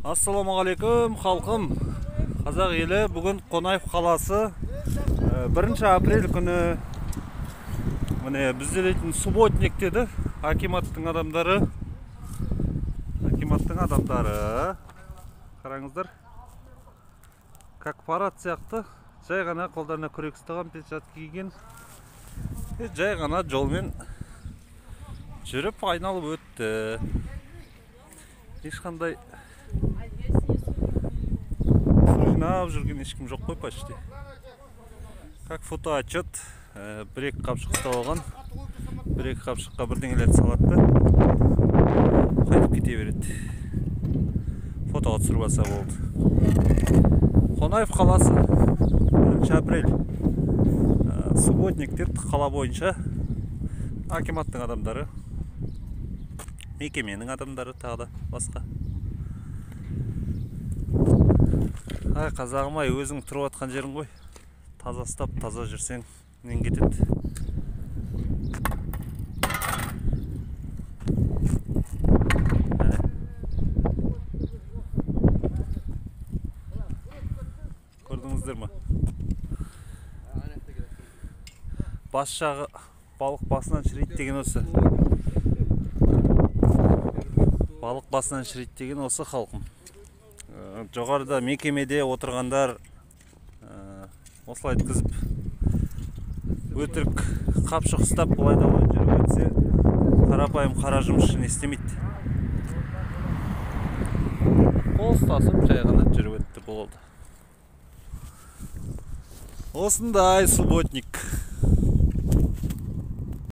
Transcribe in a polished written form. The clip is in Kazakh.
Ассаламағалейкум халқым, қазақ елі. Бүгін Қонаев қаласы 1 апрель күні міне бізде дейтін субботник деді. Акиматтың адамдары. Қараңыздар, как парад сияқты. Жай ғана қолдарына күрек ұстаған, печат киген. Жай ғана жолмен жүріп айналып өтті. Ешқандай жинап жүрген ешкім жоқ қой почти. Как фотоотчет, бір-екі қапшық ұстап алған. Бір-екі қапшыққа бірдеңелерді салады да қайтып кете береді. Фотоға түсіріп алса болды. Қонаев қаласы 1 апрель. Субботник деді, қала бойынша акиматтың адамдары, мекеменің адамдары, тағы да басқа. Ай қазағым ай, өзің тұрып атқан жерің ғой. Таза ұстап, таза жүрсең нен кетеді. Көрдіңіздер ма? Бас жағы балық басынан шірейді деген осы. Балық басынан шірейді деген осы халқым. Жоғарыда мекемеде отырғандар осылай еткізіп өтірік қапшық ұстап бұлайда жүріп өтсе, қарапайым қара жұмысшы не істемейді. Қол ұстасып жай ғана жүріп өтті болды. Осындай субботник.